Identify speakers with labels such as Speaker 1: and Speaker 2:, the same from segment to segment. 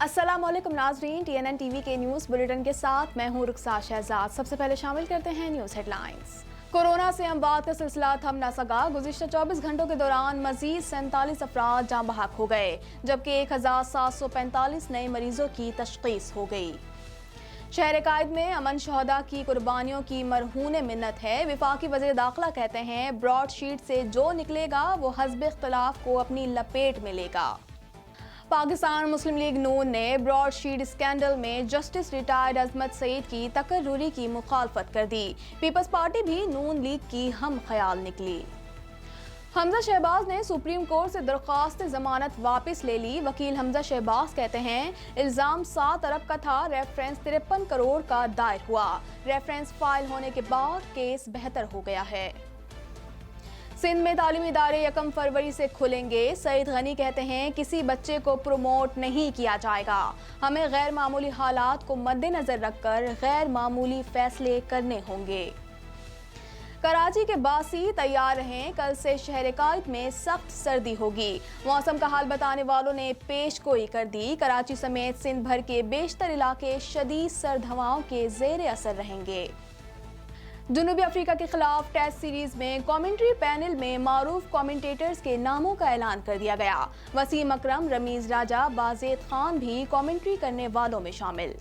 Speaker 1: अस्सलाम वालेकुम नाज़रीन, TNN टीवी के न्यूज़ बुलेटिन के साथ मैं हूँ रुखसा शहजाद। सबसे पहले शामिल करते हैं न्यूज़ हेडलाइंस। कोरोना से अमवात का सिलसिला थम न सका। गुज़िश्ता 24 घंटों के दौरान मज़ीद 47 अफराद जाँ बहक हो गए, जबकि 1745 नए मरीजों की तशख़ीस हो गई। शहर कायद में अमन शहदा की कुर्बानियों की मरहून मिन्नत है। वफाकी वज़ीर दाखिला कहते हैं, ब्रॉड शीट से जो निकलेगा वो हस्ब इख्तिलाफ को अपनी लपेट में लेगा। पाकिस्तान मुस्लिम लीग नून ने ब्रॉड शीट स्कैंडल में जस्टिस रिटायर्ड अजमत सईद की तकर्रुरी की मुखालफत कर दी। पीपल्स पार्टी भी नून लीग की हम ख्याल निकली। हमजा शहबाज ने सुप्रीम कोर्ट से दरख्वास्त जमानत वापस ले ली। वकील हमजा शहबाज कहते हैं, इल्ज़ाम 7 अरब का था, रेफरेंस 53 करोड़ का दायर हुआ। रेफरेंस फाइल होने के बाद केस बेहतर हो गया है। सिंध में तालीमी इदारे 1 फरवरी से खुलेंगे। सईद गनी कहते हैं, किसी बच्चे को प्रमोट नहीं किया जाएगा। हमें गैर मामूली हालात को मद्देनजर रखकर गैर मामूली फैसले करने होंगे। कराची के बासी तैयार रहें, कल से शहर कायद में सख्त सर्दी होगी। मौसम का हाल बताने वालों ने पेशगोई कर दी। कराची समेत सिंध भर के बेशतर इलाके शदीद सर्द हवाओं के जेर असर रहेंगे। जनूबी अफ्रीका के खिलाफ टेस्ट सीरीज में कमेंट्री पैनल में मारूफ कमेंटेटर्स के नामों का ऐलान कर दिया गया। वसीम अकरम, रमीज राजा, बाज़ेद खान भी कमेंट्री करने वालों में शामिल।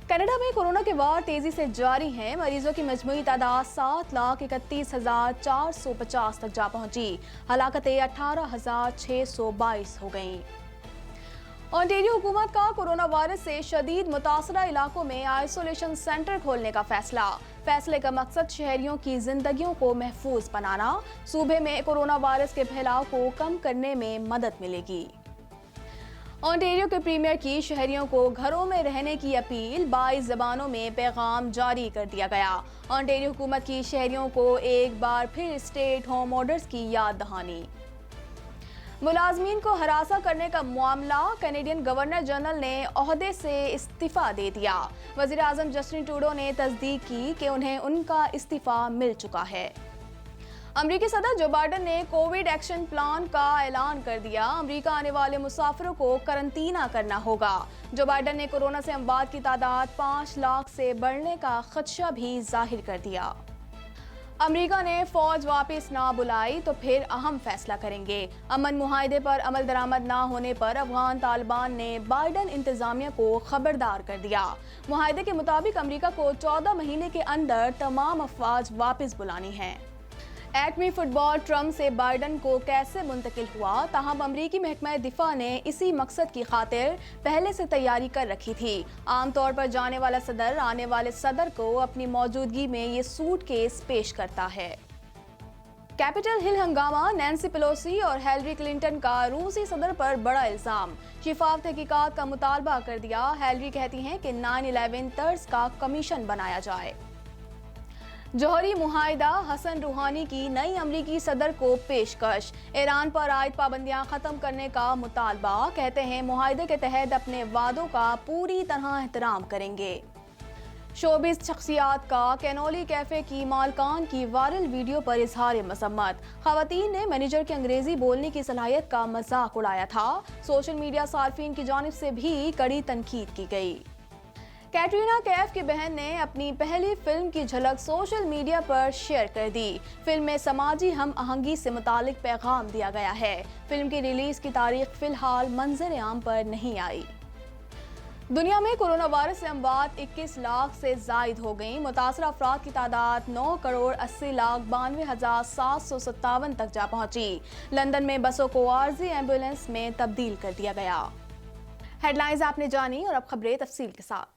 Speaker 1: कनाडा में कोरोना के वार तेजी से जारी हैं। मरीजों की मजमूई तादाद 7,31,450 तक जा पहुंची। हलाकतें 18,622 हो गईं। ओंटारियो हुकूमत का कोरोना वायरस से शदीद मुतासरा इलाकों में आइसोलेशन सेंटर खोलने का फैसले का मकसद शहरियों की जिंदगियों को महफूज बनाना। सूबे में कोरोना वायरस के फैलाव को कम करने में मदद मिलेगी। ओंटारियो के प्रीमियर की शहरियों को घरों में रहने की अपील। 22 ज़बानों में पैगाम जारी कर दिया गया। ओंटारियो हुकूमत की शहरियों को एक बार फिर स्टेट होम ऑर्डर्स की याद दहानी। मुलाजमीन को हरासा करने का मामला, कैनेडियन गवर्नर जनरल ने ओहदे से इस्तीफा दे दिया। वज़ीर आज़म जस्टिन ट्रूडो ने तस्दीक की कि उन्हें उनका इस्तीफा मिल चुका है। अमरीकी सदर जो बाइडन ने कोविड एक्शन प्लान का ऐलान कर दिया। अमरीका आने वाले मुसाफिरों को करंतना करना होगा। जो बाइडन ने कोरोना से अमवात की तादाद 5 लाख से बढ़ने का खदशा भी जाहिर कर दिया। अमरीका ने फौज वापस ना बुलाई तो फिर अहम फैसला करेंगे। अमन मुआहदे पर अमल दरामद ना होने पर अफगान तालिबान ने बाइडन इंतजामिया को खबरदार कर दिया। मुआहदे के मुताबिक अमरीका को 14 महीने के अंदर तमाम अफवाज वापस बुलानी है। एटमी फुटबॉल ट्रम्प से बाइडन को कैसे मुंतकिल हुआ, ताहम अमरीकी महकमा दिफा ने इसी मकसद की खातिर पहले से तैयारी कर रखी थी। आमतौर पर जाने वाला सदर आने वाले सदर को अपनी मौजूदगी में ये सूटकेस पेश करता है। कैपिटल हिल हंगामा, नैन्सी पेलोसी और हिलरी क्लिंटन का रूसी सदर पर बड़ा इल्जाम। शिफाफ तहकीकात का मुतालबा कर दिया। हिलरी कहती हैं कि 9/11 तर्ज का कमीशन बनाया जाए। जौहरी मुआहिदा, हसन रूहानी की नई अमरीकी सदर को पेशकश। ईरान पर आयद पाबंदियां खत्म करने का मुतालबा। कहते हैं, मुआहिदे के तहत अपने वादों का पूरी तरह एहतराम करेंगे। शोबिस शख्सियात का कैनोली कैफे की मालकान की वायरल वीडियो पर इजहार मजम्मत। खवातीन ने मैनेजर की अंग्रेजी बोलने की सलाहियत का मजाक उड़ाया था। सोशल मीडिया सार्फिन की जानिब से भी कड़ी तनकीद की गई। कैटरीना कैफ की बहन ने अपनी पहली फिल्म की झलक सोशल मीडिया पर शेयर कर दी। फिल्म में समाजी हम आहंगी से मुतालिक पैगाम दिया गया है। फिल्म की रिलीज की तारीख फिलहाल मंजर आम पर नहीं आई। दुनिया में कोरोना वायरस से अमवात 21 लाख से जायद हो गई। मुतासरा अफराद की तादाद 9,80,92,757 तक जा पहुंची। लंदन में बसों को आर्जी एम्बुलेंस में तब्दील कर दिया गया। हेडलाइंस आपने जानी और अब खबरें तफसील के साथ।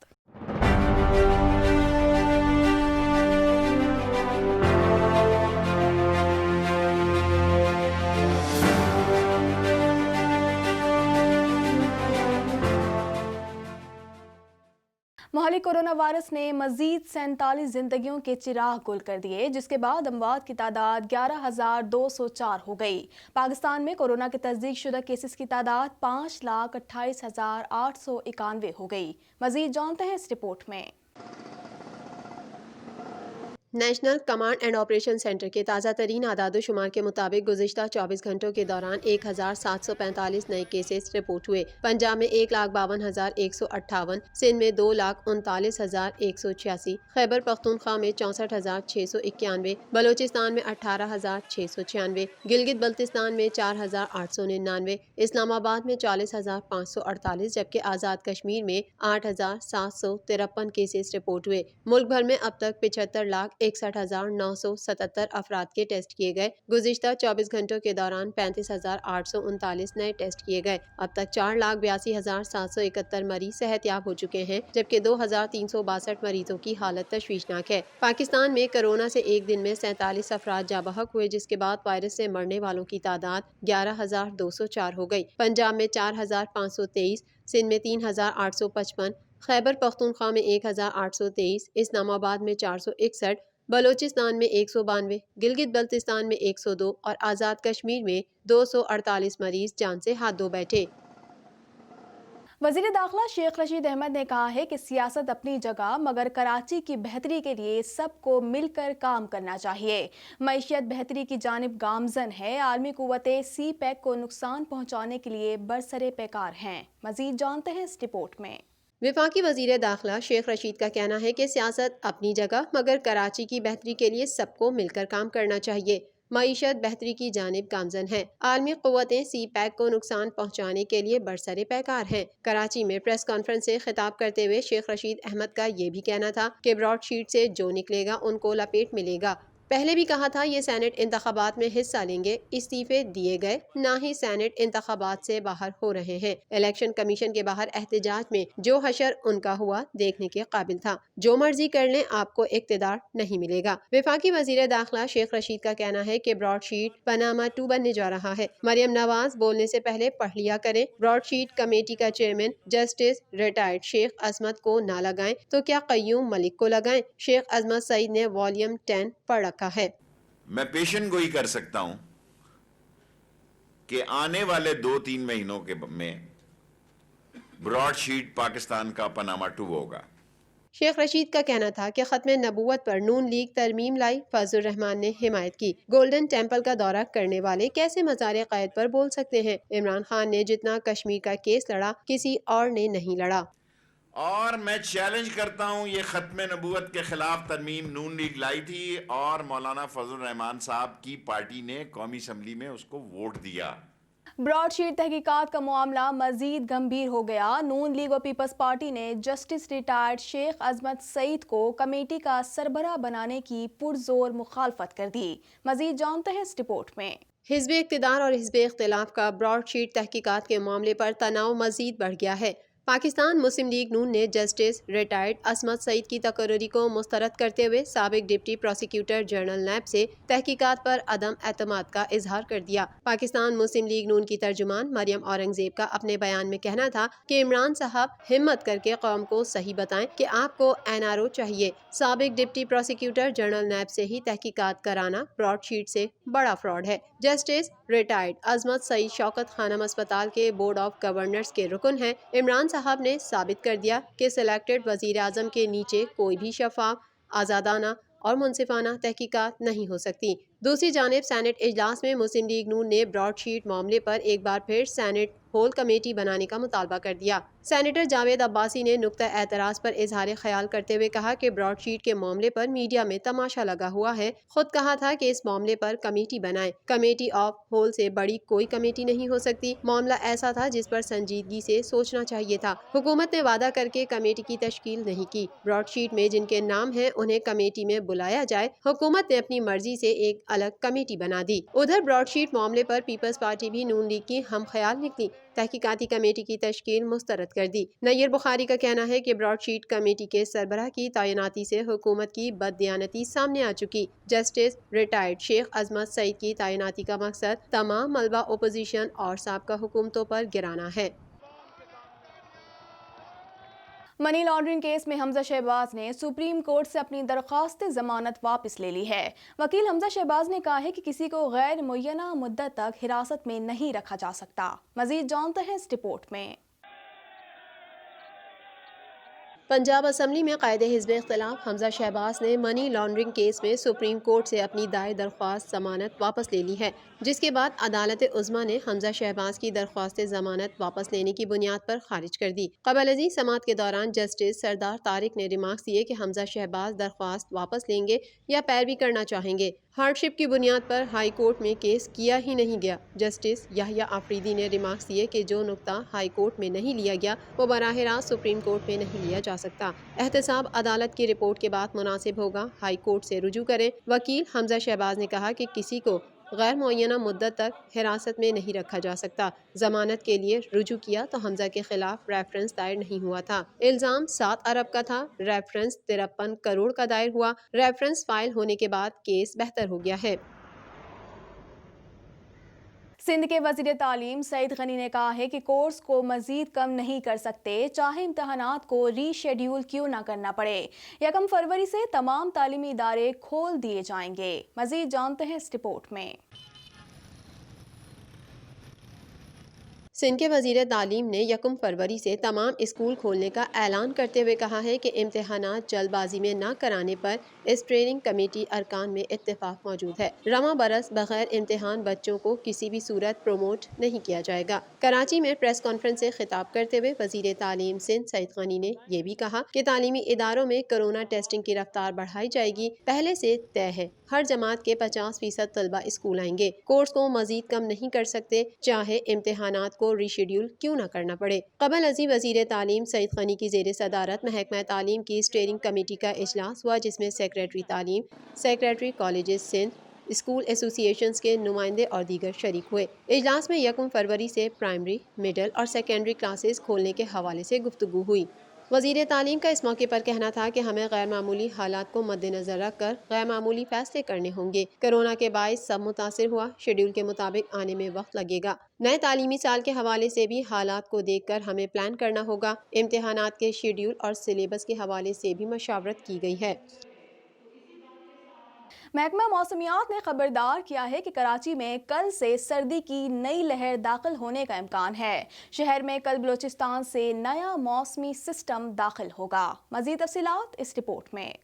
Speaker 1: मोहाली कोरोना वायरस ने मजीद 47 जिंदगियों के चिराग गुल कर दिए, जिसके बाद अमवात की तादाद 11,204 हो गई। पाकिस्तान में कोरोना के तस्दीक शुदा केसेस की तादाद 5,28,891 हो गई। मजीद जानते हैं इस रिपोर्ट में।
Speaker 2: National command and operation centre کے تازہ ترین اعداد و شمار کے مطابق گزشتہ 24 گھنٹوں کے دوران 1745 نئے کیسز رپورٹ ہوئے۔ پنجاب میں 1,52,158، سندھ میں 2,39,186، خیبر پختونخوا میں 64,691، بلوچستان میں 18,696، گلگت بلتستان میں 4,899، اسلام آباد میں 40,548، جبکہ آزاد کشمیر میں 8,753 کیسز رپورٹ ہوئے۔ ملک بھر میں اب تک 75,61,977 افراد کے ٹیسٹ کیے گئے۔ گزشتہ 24 گھنٹوں کے دوران 35,839 نئے ٹیسٹ کیے گئے۔ اب تک 4,82,771 مریض صحت یاب ہو چکے ہیں، جبکہ 2,362 مریضوں کی حالت تشویشناک ہے۔ پاکستان میں کرونا سے ایک دن میں 47 افراد جاں بحق ہوئے، جس کے بعد وائرس سے مرنے والوں کی تعداد 11,204 ہو گئی۔ پنجاب میں 4,523، سندھ میں 3,855، خیبر پختونخوا میں 1,823، اسلام آباد میں 461، بلوچستان میں 192، گلگت بلتستان میں 102 اور آزاد کشمیر میں 248 مریض جان سے ہاتھ دھو بیٹھے۔
Speaker 1: وزیر داخلہ شیخ رشید احمد نے کہا ہے کہ سیاست اپنی جگہ مگر کراچی کی بہتری کے لیے سب کو مل کر کام کرنا چاہیے۔ معیشت بہتری کی جانب گامزن ہے۔ عالمی قوتیں سی پیک کو نقصان پہنچانے کے لیے برسر پیکار ہیں۔ مزید جانتے ہیں اس رپورٹ میں۔
Speaker 2: وفاقی وزیر داخلہ شیخ رشید کا کہنا ہے کہ سیاست اپنی جگہ مگر کراچی کی بہتری کے لیے سب کو مل کر کام کرنا چاہیے۔ معیشت بہتری کی جانب گامزن ہے۔ عالمی قوتیں سی پیک کو نقصان پہنچانے کے لیے برسر پیکار ہیں۔ کراچی میں پریس کانفرنس سے خطاب کرتے ہوئے شیخ رشید احمد کا یہ بھی کہنا تھا کہ براڈ شیٹ سے جو نکلے گا ان کو لپیٹ ملے گا۔ پہلے بھی کہا تھا یہ سینٹ انتخابات میں حصہ لیں گے، استعفے دیے گئے، نہ ہی سینٹ انتخابات سے باہر ہو رہے ہیں۔ الیکشن کمیشن کے باہر احتجاج میں جو حشر ان کا ہوا دیکھنے کے قابل تھا۔ جو مرضی کر لیں، آپ کو اقتدار نہیں ملے گا۔ وفاقی وزیر داخلہ شیخ رشید کا کہنا ہے کہ براڈ شیٹ پاناما 2 بننے جا رہا ہے۔ مریم نواز بولنے سے پہلے پڑھ لیا کریں۔ براڈ شیٹ کمیٹی کا چیئرمین جسٹس ریٹائرڈ شیخ عظمت کو نہ لگائیں تو کیا قیوم ملک کو لگائیں؟ شیخ عظمت سعید نے والیوم 10 پڑھ رکھا ہے۔
Speaker 3: میں پیشن گوئی کر سکتا ہوں کہ آنے والے 2-3 مہینوں میں براڈ شیٹ پاکستان کا پاناما 2 ہوگا۔
Speaker 2: شیخ رشید کا کہنا تھا کہ ختم نبوت پر نون لیگ ترمیم لائی، فضل الرحمان نے حمایت کی۔ گولڈن ٹیمپل کا دورہ کرنے والے کیسے مزار قائد پر بول سکتے ہیں؟ عمران خان نے جتنا کشمیر کا کیس لڑا کسی اور نے نہیں لڑا۔
Speaker 3: اور میں چیلنج کرتا ہوں، یہ ختم نبوت کے خلاف ترمیم نون لیگ لائی تھی اور مولانا فضل الرحمان صاحب کی پارٹی نے قومی اسمبلی میں اس کو ووٹ دیا۔
Speaker 1: براڈ شیٹ تحقیقات کا معاملہ مزید گمبھیر ہو گیا۔ نون لیگ اور پیپلز پارٹی نے جسٹس ریٹائرڈ شیخ عظمت سعید کو کمیٹی کا سربراہ بنانے کی پرزور مخالفت کر دی۔ مزید جانتے ہیں اس رپورٹ میں۔
Speaker 2: حزب اقتدار اور حزب اختلاف کا براڈ شیٹ تحقیقات کے معاملے پر تناؤ مزید بڑھ گیا ہے۔ پاکستان مسلم لیگ نون نے جسٹس ریٹائرڈ عصمت سعید کی تقرری کو مسترد کرتے ہوئے سابق ڈپٹی پروسیکیوٹر جنرل نیب سے تحقیقات پر عدم اعتماد کا اظہار کر دیا۔ پاکستان مسلم لیگ نون کی ترجمان مریم اورنگزیب کا اپنے بیان میں کہنا تھا کہ عمران صاحب ہمت کر کے قوم کو صحیح بتائیں کہ آپ کو NRO چاہیے۔ سابق ڈپٹی پروسیکیوٹر جنرل نیب سے ہی تحقیقات کرانا براڈ شیٹ سے بڑا فراڈ ہے۔ جسٹس ریٹائرڈ عصمت سعید شوکت خانم اسپتال کے بورڈ آف گورنرز کے رکن ہیں۔ عمران صاحب نے ثابت کر دیا کہ سلیکٹڈ وزیر اعظم کے نیچے کوئی بھی شفاف، آزادانہ اور منصفانہ تحقیقات نہیں ہو سکتی۔ دوسری جانب سینٹ اجلاس میں مسلم لیگ نون نے براڈ شیٹ معاملے پر ایک بار پھر سینٹ ہول کمیٹی بنانے کا مطالبہ کر دیا۔ سینیٹر جاوید عباسی نے نقطہ اعتراض پر اظہار خیال کرتے ہوئے کہا کہ براڈ شیٹ کے معاملے پر میڈیا میں تماشا لگا ہوا ہے۔ خود کہا تھا کہ اس معاملے پر کمیٹی بنائیں۔ کمیٹی آف ہول سے بڑی کوئی کمیٹی نہیں ہو سکتی۔ معاملہ ایسا تھا جس پر سنجیدگی سے سوچنا چاہیے تھا۔ حکومت نے وعدہ کر کے کمیٹی کی تشکیل نہیں کی۔ براڈ شیٹ میں جن کے نام ہیں انہیں کمیٹی میں بلایا جائے۔ حکومت نے اپنی مرضی سے ایک الگ کمیٹی بنا دی۔ ادھر براڈ شیٹ معاملے پر پیپلز پارٹی بھی نون لیگ کی ہم خیال نکلی، تحقیقاتی کمیٹی کی تشکیل مسترد کر دی۔ نیر بخاری کا کہنا ہے کہ براڈ شیٹ کمیٹی کے سربراہ کی تعیناتی سے حکومت کی بددیانتی سامنے آ چکی۔ جسٹس ریٹائرڈ شیخ عظمت سعید کی تعیناتی کا مقصد تمام ملبہ اپوزیشن اور سابقہ حکومتوں پر گرانا ہے۔
Speaker 1: منی لانڈرنگ کیس میں حمزہ شہباز نے سپریم کورٹ سے اپنی درخواست ضمانت واپس لے لی ہے۔ وکیل حمزہ شہباز نے کہا ہے کہ کسی کو غیر معینہ مدت تک حراست میں نہیں رکھا جا سکتا۔ مزید جانتے ہیں اس رپورٹ میں۔
Speaker 2: पंजाब असम्बली में कायदे हिज़्ब इख्तिलाफ हमजा शहबाज ने मनी लॉन्ड्रिंग केस में सुप्रीम कोर्ट से अपनी दायर दरख्वास्त जमानत वापस ले ली है, जिसके बाद अदालत उज़्मा ने हमजा शहबाज की दरख्वास्त जमानत वापस लेने की बुनियाद पर खारिज कर दी। कबल अज़ीज़ समाअत के दौरान जस्टिस सरदार तारिक ने रिमार्क्स दिए कि हमजा शहबाज दरख्वास्त वापस लेंगे या पैरवी करना चाहेंगे। हार्डशिप की बुनियाद पर हाई कोर्ट में केस किया ही नहीं गया। जस्टिस याहिया आफरीदी ने रिमार्क्स दिए कि जो नुक्ता हाई कोर्ट में नहीं लिया गया वो बराह रास्त सुप्रीम कोर्ट में नहीं लिया जा सकता। एहतसाब अदालत की रिपोर्ट के बाद मुनासिब होगा हाई कोर्ट से रुजू करें। वकील हमजा शहबाज ने कहा कि किसी को गैर मुअय्यना मुद्दत तक हिरासत में नहीं रखा जा सकता। जमानत के लिए रुजू किया तो हमजा के खिलाफ रेफरेंस दायर नहीं हुआ था। इल्ज़ाम 7 अरब का था, रेफरेंस 53 करोड़ का दायर हुआ। रेफरेंस फाइल होने के बाद केस बेहतर हो गया है।
Speaker 1: सिंध के वज़ीर तालीम सईद गनी ने कहा है कि कोर्स को मज़ीद कम नहीं कर सकते, चाहे इम्तहानात को रीशेड्यूल क्यों ना करना पड़े। 1 फरवरी से तमाम तालीमी इदारे खोल दिए जाएंगे। मज़ीद जानते हैं इस रिपोर्ट में।
Speaker 2: सिंध के वज़ीर तालीम ने 1 फरवरी से तमाम स्कूल खोलने का ऐलान करते हुए कहा है कि इम्तहानात जल्दबाजी में न कराने पर इस ट्रेनिंग कमेटी अरकान में इत्तेफाक मौजूद है। रवां बरस बगैर इम्तहान बच्चों को किसी भी सूरत प्रोमोट नहीं किया जाएगा। कराची में प्रेस कॉन्फ्रेंस से खिताब करते हुए वज़ीर तालीम सिंध सईद गनी ने यह भी कहा कि तालीमी इदारों में कोरोना टेस्टिंग की रफ्तार बढ़ाई जाएगी। पहले से तय है हर जमात के 50% तलबा स्कूल आएंगे। कोर्स को मजीद कम नहीं कर सकते, चाहे इम्तहानात को रीशेड्यूल क्यों न करना पड़े। कबल अज़ीज़ वज़ीर तालीम सईद गनी की ज़ेर सदारत महकमा तालीम की स्टीयरिंग कमेटी का इजलास हुआ, जिसमें सेक्रेटरी तालीम, secretary colleges Sindh, school associations के नुमाइंदे और दीगर शरीक हुए। इजलास में 1 फरवरी से प्राइमरी, मिडल और सेकेंडरी क्लासेस खोलने के हवाले से गुफ्तगू हुई। वज़ीर तालीम का इस मौके पर कहना था कि हमें गैर मामूली हालात को मद्देनज़र रख कर गैर मामूली फैसले करने होंगे। कोरोना के बाइस सब मुतासिर हुआ, शेड्यूल के मुताबिक आने में वक्त लगेगा। नए तालीमी साल के हवाले से भी हालात को देख कर हमें प्लान करना होगा। इम्तहानात के शेड्यूल और सिलेबस के हवाले से भी मशावरत की गई है।
Speaker 1: महकमा मौसमियात ने खबरदार किया है कि कराची में कल से सर्दी की नई लहर दाखिल होने का इम्कान है। शहर में कल बलूचिस्तान से नया मौसमी सिस्टम दाखिल होगा। मज़ीद तफसीलात इस रिपोर्ट में।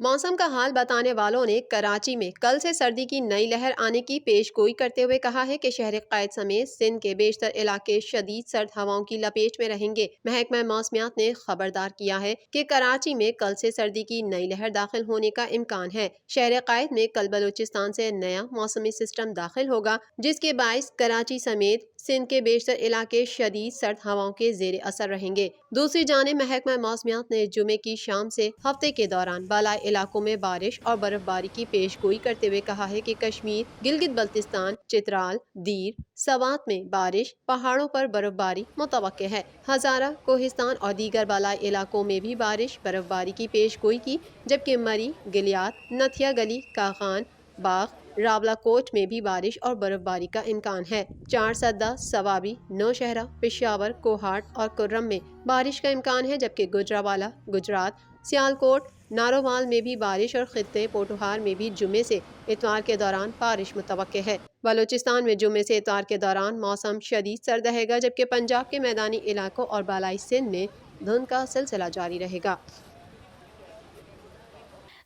Speaker 2: मौसम का हाल बताने वालों ने कराची में कल से सर्दी की नई लहर आने की पेशगोई करते हुए कहा है कि शहर क़ायद समेत सिंध के बेशतर इलाके शदीद सर्द हवाओं की लपेट में रहेंगे। महकमा मौसमियात ने खबरदार किया है कि कराची में कल से सर्दी की नई लहर दाखिल होने का इम्कान है। शहर क़ायद में कल बलूचिस्तान से नया मौसमी सिस्टम दाखिल होगा, जिसके बाइस कराची समेत सिंध के बेशतर इलाके शदीद सर्द हवाओं के जेर असर रहेंगे। दूसरी जानिब महकमा मौसमियात ने जुमे की शाम से हफ्ते के दौरान बालाई इलाकों में बारिश और बर्फबारी की पेशगोई करते हुए कहा है कि कश्मीर, गिलगित बल्तिस्तान, चित्राल, दीर, सवात में बारिश, पहाड़ों पर बर्फबारी मुतवक्के है। हजारा, कोहिस्तान और दीगर बालाई इलाकों में भी बारिश बर्फबारी की पेशगोई की, जबकि मरी, गिलियात, नथिया गली, कागान, बाग, रावलाकोट में भी बारिश और बर्फबारी का इम्कान है। चारसद्दा, सवाबी, नौशहरा, पेशावर, कोहाट और कुर्रम में बारिश का इम्कान है, जबकि गुजरावाला, गुजरात, सियालकोट, नारोवाल में भी बारिश और खित्ते पोटोहार में भी जुमे से इतवार के दौरान बारिश मुतवक्के है। बलूचिस्तान में जुमे से इतवार के दौरान मौसम शदीद सर्द रहेगा, जबकि पंजाब के मैदानी इलाकों और बालाई सिंध में धुंध का सिलसिला जारी रहेगा।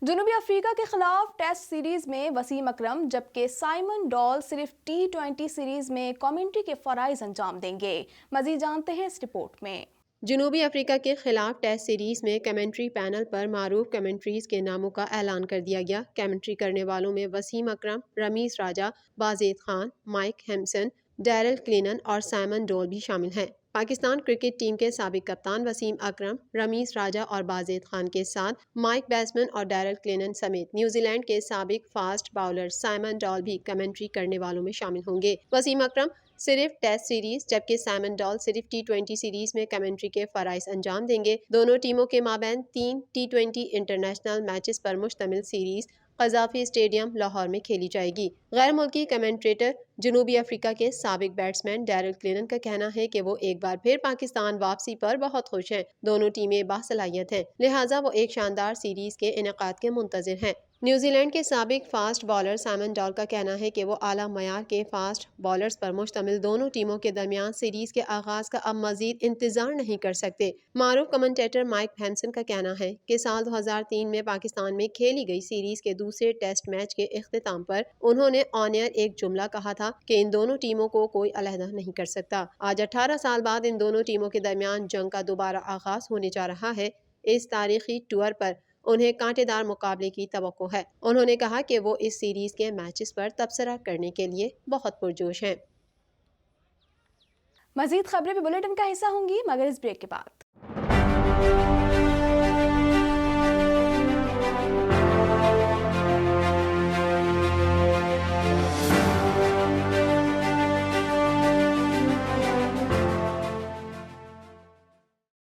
Speaker 1: जनूबी अफ्रीका के खिलाफ टेस्ट सीरीज में वसीम अकरम, जबकि साइमन डॉल सिर्फ T20 सीरीज में कमेंट्री के फराइज अंजाम देंगे। मजीद जानते हैं इस रिपोर्ट में।
Speaker 2: जनूबी अफ्रीका के खिलाफ टेस्ट सीरीज में कमेंट्री पैनल पर मारूफ कमेंट्रीज के नामों का ऐलान कर दिया गया। कमेंट्री करने वालों में वसीम अकरम, रमीज राजा, बाजेद खान, माइक हेम्सन, डैरल क्लिनन और साइमन डोल भी शामिल हैं। पाकिस्तान क्रिकेट टीम के साबिक कप्तान वसीम अकरम, रमीज राजा और बाजेद खान के साथ माइक बैट्समैन और डैरल क्लिनन समेत न्यूजीलैंड के साबिक फास्ट बाउलर साइमन डॉल भी कमेंट्री करने वालों में शामिल होंगे। वसीम अकरम सिर्फ टेस्ट सीरीज, जबकि साइमन डॉल सिर्फ T20 सीरीज में कमेंट्री के फराइज अंजाम देंगे। दोनों टीमों के माबैन 3 T20 इंटरनेशनल मैचेस पर मुश्तमिल सीरीज कज़ाफी स्टेडियम लाहौर में खेली जाएगी। गैर मुल्की कमेंट्रेटर जनूबी अफ्रीका के साबिक बैट्समैन डैरल क्लिनन का कहना है कि वो एक बार फिर पाकिस्तान वापसी पर बहुत खुश हैं। दोनों टीमें बासलाहियत हैं, लिहाजा वो एक शानदार सीरीज के इनेकाद के मुंतज़िर हैं। نیوزی لینڈ کے سابق فاسٹ بالر سائمن ڈال کا کہنا ہے کہ وہ اعلیٰ معیار کے فاسٹ بالرز پر مشتمل دونوں ٹیموں کے درمیان سیریز کے آغاز کا اب مزید انتظار نہیں کر سکتے۔ معروف کمنٹیٹر مائک ہینسن کا کہنا ہے کہ سال 2003 میں پاکستان میں کھیلی گئی سیریز کے دوسرے ٹیسٹ میچ کے اختتام پر انہوں نے آن ایئر ایک جملہ کہا تھا کہ ان دونوں ٹیموں کو کوئی علیحدہ نہیں کر سکتا۔ آج 18 سال بعد ان دونوں ٹیموں کے درمیان جنگ کا دوبارہ آغاز ہونے جا رہا ہے۔ اس تاریخی ٹور پر انہیں کانٹے دار مقابلے کی توقع ہے۔ انہوں نے کہا کہ وہ اس سیریز کے میچز پر تبصرہ کرنے کے لیے بہت پرجوش ہیں۔
Speaker 1: مزید خبریں بھی بلیٹن کا حصہ ہوں گی مگر اس بریک کے بعد۔